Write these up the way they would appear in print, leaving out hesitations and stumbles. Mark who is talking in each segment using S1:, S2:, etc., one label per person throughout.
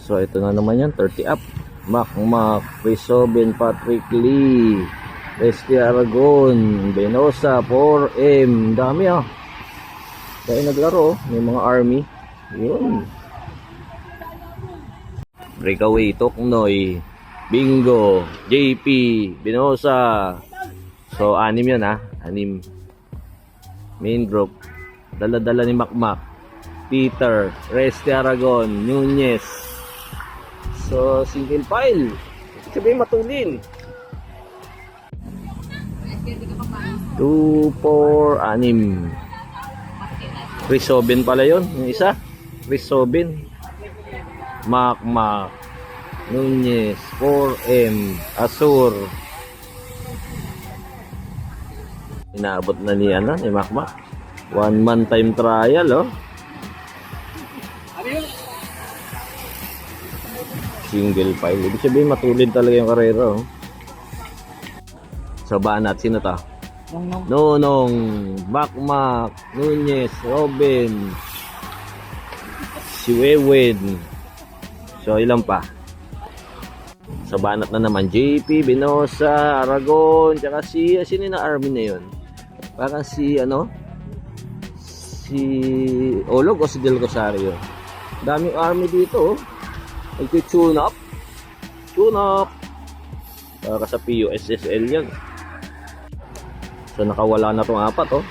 S1: So ito na naman yan, 30 up. Makmak, Rizobin, Patrick Lee, Resty Aragon, Benosa, 4M. Dami ah. Kaya naglaro, may mga army. Yun. Breakaway, Toknoy, Bingo, JP, Benosa. So 6 yun ha, 6. Main group. Dala-dala ni Makmak, Peter, Resty Aragon, Nunez. So single file. Sabihin matulin. 2, 4, 6. Rizobin pala yun, yung isa. Rizobin, Makmak, Nunez, 4M, Azur. Inaabot na ni Makmak. 1 man time trial oh. Single file. Ibig sabihin matulid talaga yung karera oh. So Banat, sino to? Nonong, Makmak, Nunez, Robin, si Wewen. So ilan pa? Sa Banat na naman, JP, Benosa, Aragon, tsaka sino na army na yun? Parang si Olog o si Del Rosario. Daming army dito oh. Nagtitune up. Tune up. Para sa PUSSL yan. So nakawala na tong 4 oh.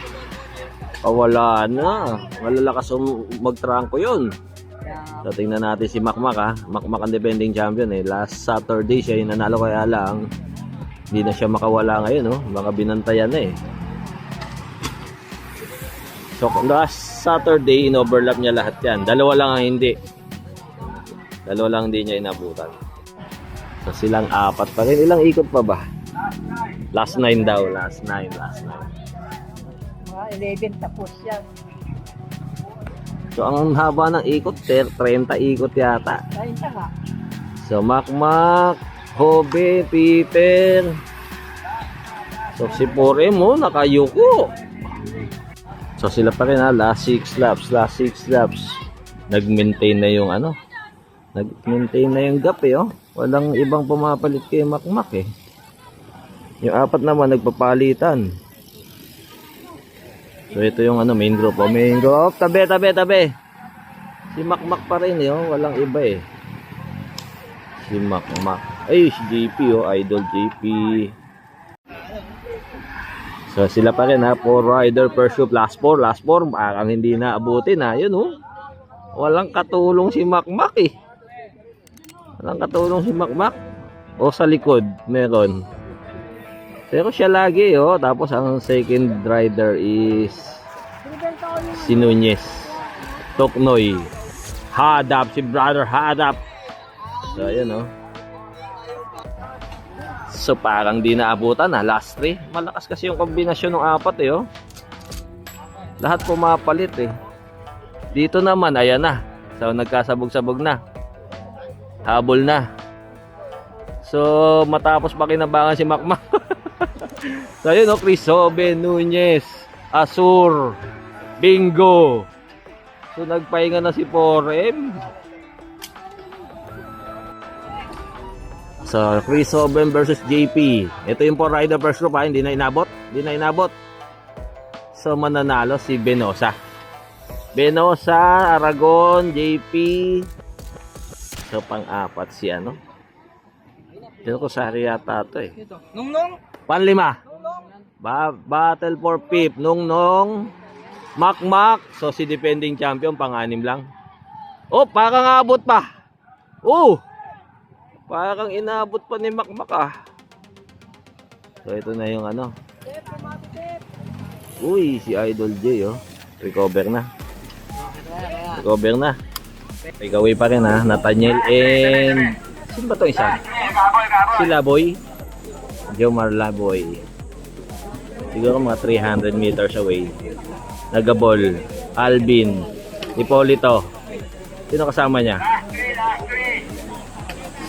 S1: Nakawala na. Malalakas magtrangko yun. So tingnan natin si Makmak ha. Makmak ang defending champion eh. Last Saturday siya yung nanalo, kaya lang hindi na siya makawala ngayon oh. Baka binantayan na eh. So last Saturday in-overlap niya lahat yan. Dalawa lang ang hindi. Dalawa lang hindi niya inabutan. So silang 4 pa rin. Ilang ikot pa ba? Last 9 daw. Last 9.
S2: Mga 11 tapos yan.
S1: So ang haba ng ikot, 30 ikot yata.
S2: 30 nga.
S1: So Makmak, Hobe, Peter. So si 4M oh, nakayuko. So sila pa rin ha, last 6 laps. Nag-maintain na yung nag-maintain na yung gap eh oh. Walang ibang pumapalit kay Makmak eh. Yung 4 naman nagpapalitan. So ito yung main group oh. Main group, tabi. Si Makmak pa rin eh oh. Walang iba eh. Si Makmak. Ay, si JP oh, Idol JP. So sila pa rin ha, 4 rider per shoot, last 4, parang hindi na abutin ha, yun oh. Walang katulong si Makmak eh. Walang katulong si Makmak. O sa likod, meron. Pero siya lagi oh, tapos ang second rider is si Nunez, Toknoy, Hadap, si brother Hadap. So ayan oh. So parang di naabutan na last 3. Malakas kasi yung kombinasyon ng 4 eh oh. Lahat pumapalit eh. Dito naman ayan na. So nagkasabog-sabog na. Habol na. So matapos pakinabangan si Makmak. So ayun oh, Rizobin, Nunez, Azur, Bingo. So nagpahinga na si 4M. So, Rizobin versus JP. Ito yung 4 rider first group ha. Hindi na inabot. So, mananalo si Benosa. Aragon, JP. So, pang-4 si Del Rosario yata ito eh.
S2: Nung.
S1: Pan-5. Battle for 5th. Nung. Makmak. So, si defending champion, pang-6 lang. Oh, parang abot pa. Oh! Parang inabot pa ni Makmak ah. So ito na yung Uy, si Idol J oh. Recover na. Takeaway pa rin ha. Nathaniel and sino ba to isa? Si Laboy. Jomar Laboy. Siguro mga 300 meters away. Nagabol. Alvin. Hipolito. Sino kasama niya?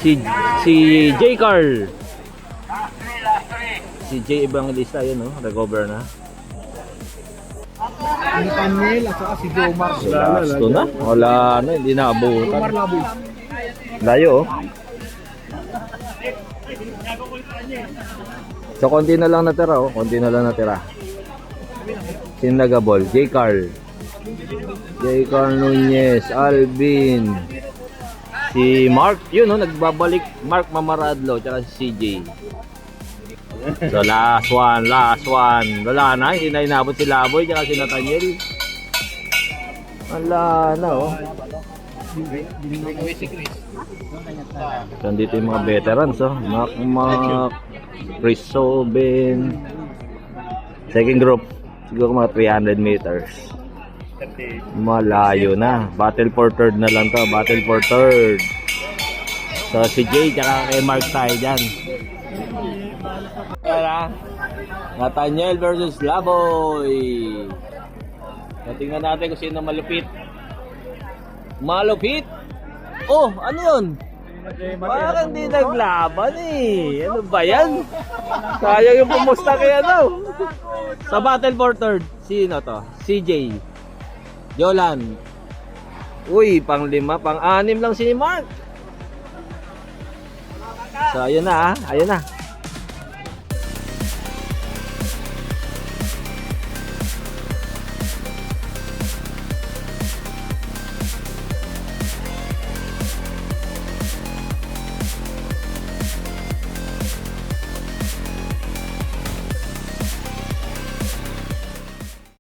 S1: Si J. Carl. Si J. Evangelista yun, no? Recover na.
S2: Ni Panel at saka si Jomar.
S1: Last to na. Wala na. Hindi na abutan.
S2: Jomar Laboy.
S1: Layo, oh. So, konti na lang natira, oh. Konti na lang natira. Sinagabol. J. Carl. J. Carl Nunez. Alvin. Si Mark. Yun, oh. Nagbabalik. Mark Mamaradlo. Tsaka si CJ. So, last one. Last one. Wala na. Hindi na inabot si Laboy. Tsaka si Nathaniel. Wala na, oh. So, dito yung mga veterans, oh. Mac, Chris Soben. Second group. Siguro mga 300 meters. Malayo na. Battle for third na lang to. Battle for third. So, si Jay, tsaka kay Mark tayo dyan. Tara. Nathaniel versus Laboy. Tingnan natin kung sino malupit. Malupit? Oh, ano yun? Parang di naglaban eh. Ano ba yan? Sayang yung pumusta kay ano. Sa battle for third, sino to? CJ. Jolan. Uy, pang 5, pang 6 lang si Mark. So, ayun na ah. Ayun na.